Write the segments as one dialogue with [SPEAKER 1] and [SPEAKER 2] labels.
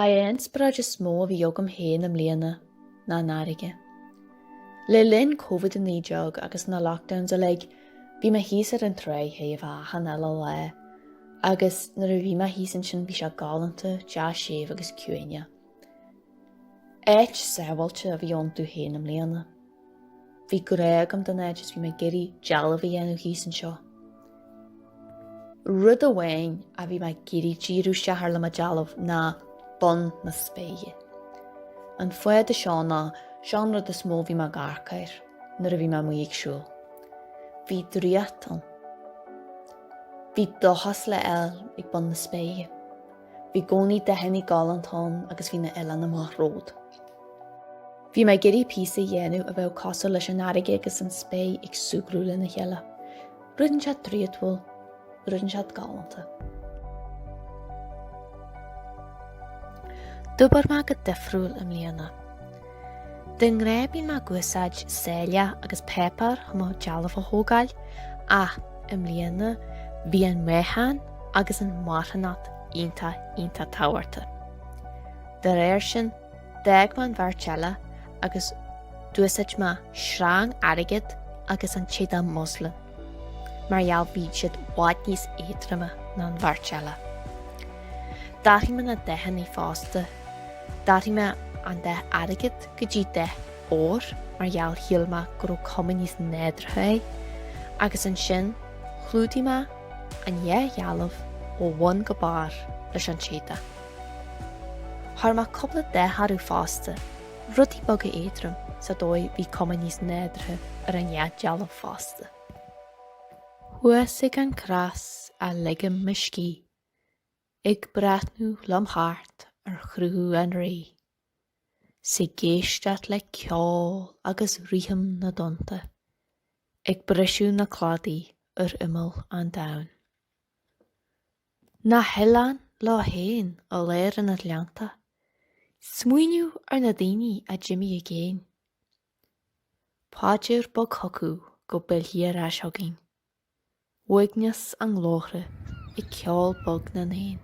[SPEAKER 1] Ba einspraid is smó bhí jogam héin am léana ná náige. Le linn COVID-19 agus na lockdowns a bhí me híos ar an tré héamh achan eile le, agus nar a bhí me híos an sin bhí se galanta, de séomh agus cuaine. Éit sábhailte a bhí iontú héin am léana. Bhí gréagam don éidir bhí me geirí deala bhí enú híos an seo. Rud a bhain a bhí me geirí díú seathar le ma dealamh ná bun na spéige. An foiad a seánna, seán rud a smó bhí me garcair, nar a bhí me muíag siúil. Bhí dríatan. Bhí dochas le ag bun na spéige. Bhí gcónaí de henní galantán agus bhí na eile na maith ród. Bhí me geirí písa dhéanú a bheith cosú leis an airige agus an spé ag súgrúla na chéile. Rudann siad tríadhfuil, rudann siad galanta. Dhuibhir me go difriúil am léana. Den ré bí me gúsáid séile agus pepper chumá dealamh a Ó Gallchóir am léana bhí an méthain agus an marthanat ionta táhairta. De réir sin 10 man bharteile agus dúisaid me srang airigid agus an tíad an Muslim, mar gheall bhí siad bhaid níos étrama ná an bharteile. Daithí me na dehan í fásta, daithí me an 10 airigid go dtí 10 ór mar gheall hial me gur cumann níos néadratha, agus an sin chlúdaí me an gheallamh ó 1 go bar leis an tíada. Thar me coppla 10 harú fásta, rudí boga étram sa dóibh bhí cumann níos néadratha ar an dealamh fásta. Thuasaigh an cras a ligam miscí, ag brathnú lom háart ar chrú an ré. Sa géisteat le ceol agus ritham na donta, ag brisú na cládaí ar imil an dain. Na heileán lá héin ó léir an leanta. Smuoinú ar na daoine a Jimmy a géin. Páidir bog hocu go bilhíar a seogin. Uigneas an glóre I ceol bog na nain.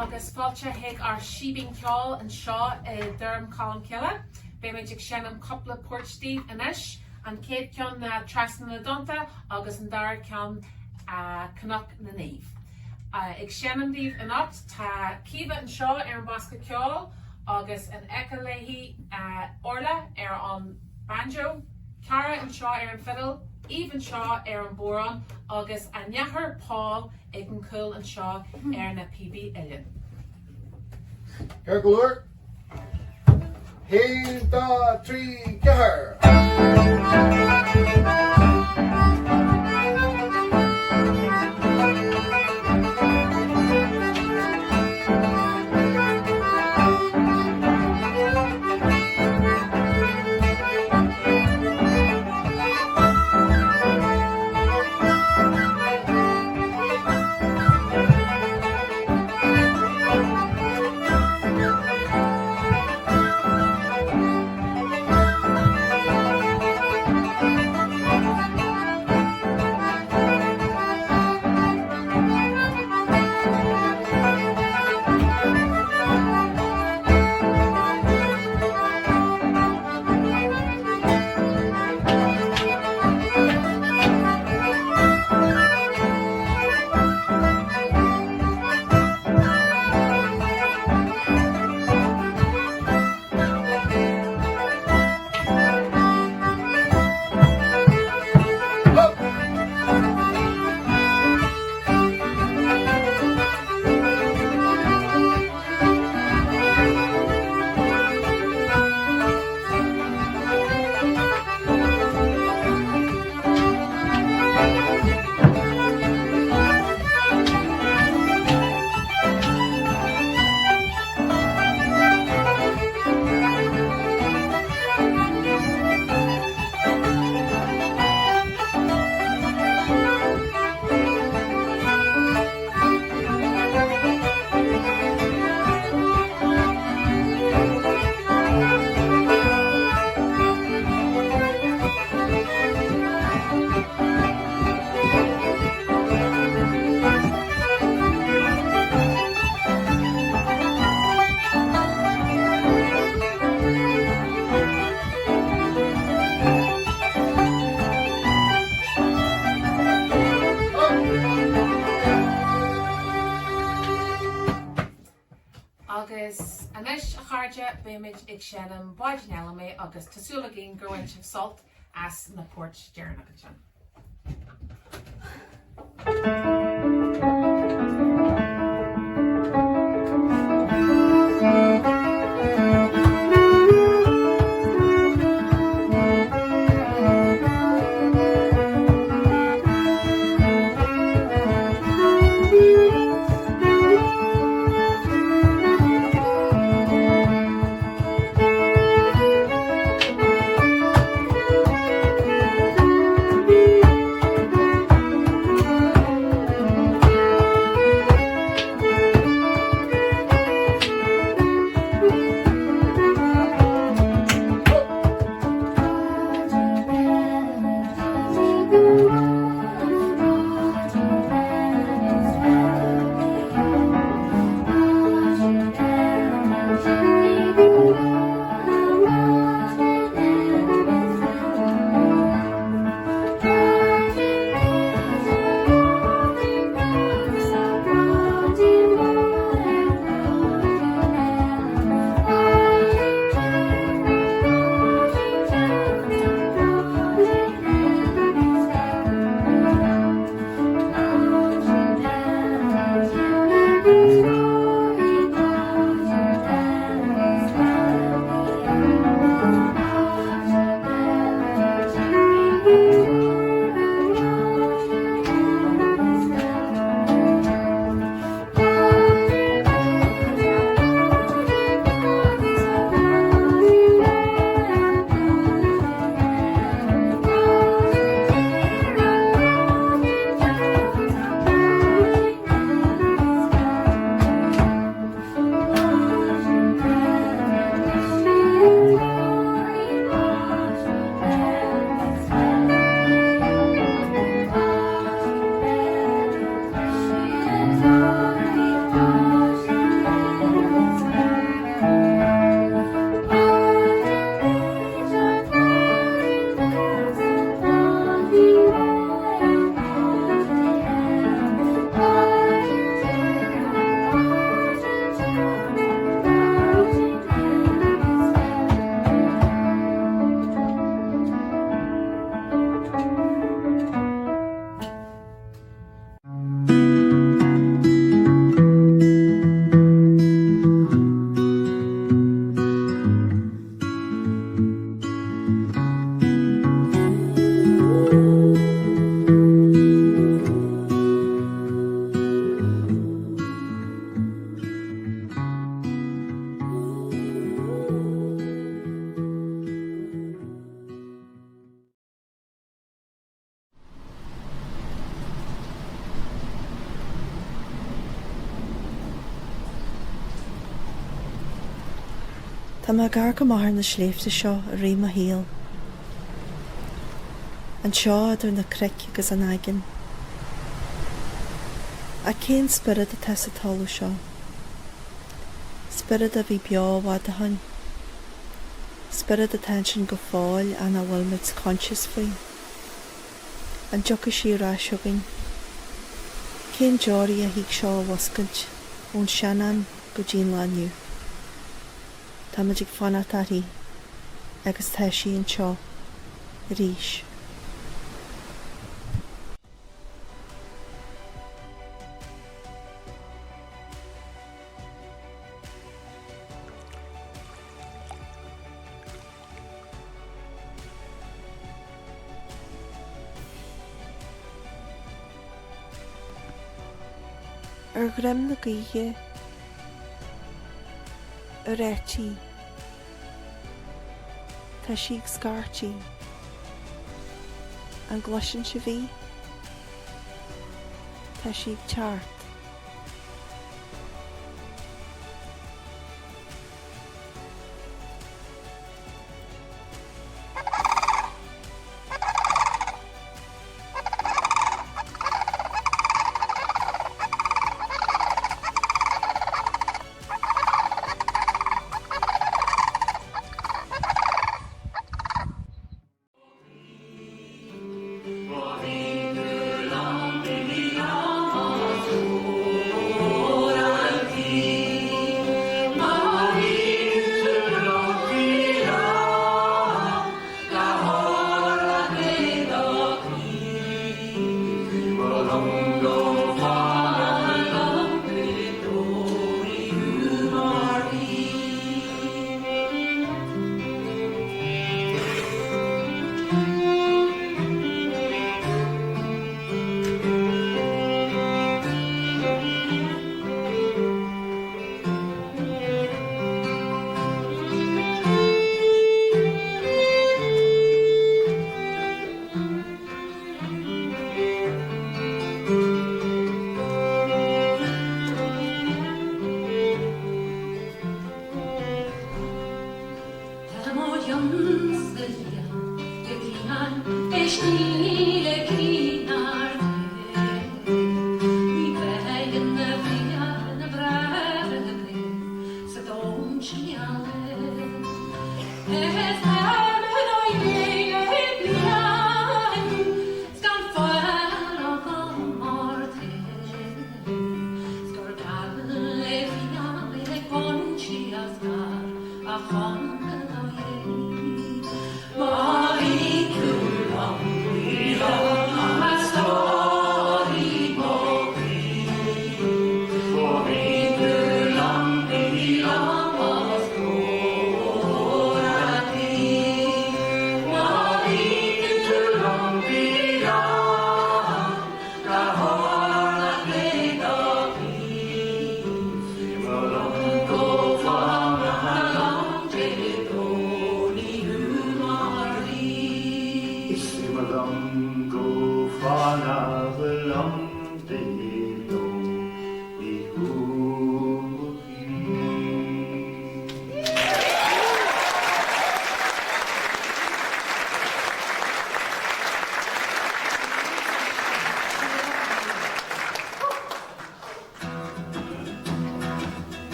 [SPEAKER 2] agus fáilte hiag ar síbing ceol an seo derm colm ceile. Bé méid ag seanam coppla porttíh inis, an céad ceann na trasna na donta agus an dar ceann cnach na naomh. Ag seanam díobh in ocht tá cíomh an seo ar an bosca ceol agus an ealaín Orlaith ar an banjo, Cara an seo ar an fiddle, Aoibh an seo ar an bóran agus a neathair Paul ag an cúil an seo ar na PB uile.
[SPEAKER 3] Glór. 1, 2, 3, ceathar.
[SPEAKER 2] Anis a charge beimid ag shanam báidin ealaí agus tasúla gin gurhain sibh salt as na port dearna go sin.
[SPEAKER 4] Tá má gar go maithir na sléifte seo a ré a héal. An seo idir na cric agus an aigean. A cén spirid a tes a talú seo. Spirid a bhí beáhád a hain. Spirid a ten sin go fáil an a bhfuil mit conscious faoi. An joca sí rá siúgain. Cén deorí a hiic seo a wascailt ón Shamhna go dín laniu. Tá muid ag fanataí agus tá sí an seo ríis. Ar grim na gaoithe a réirtí tá siag scartí an gluiseann si bhí tá siag teart.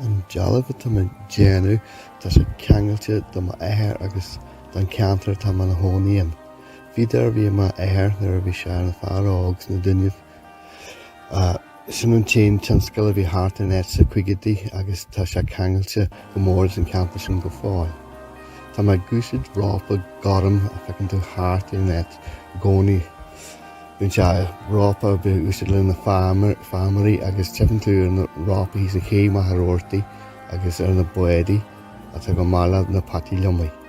[SPEAKER 5] An dealamh tá man déanú tá sé ceangailte do ma Athair agus don ceantar tá man na hónaíon. Bhí dar bhí ma Athair nuair a bhí sé na Fhearraigh na duineh. Sin an téin tionscail a bhí thart in éit sa chuigedaí agus tá sé ceangailte go mór an ceantar sin go fáil. Tá mai gúsid rápa garam a fecinn tú háart in net gcónaí. Bhíonn se rápa be úsid le na fámarí agus teapann tú ar na rápa hí sa chéim a tharórtaí agus ar na buédaí a tá go mála na patí leomí.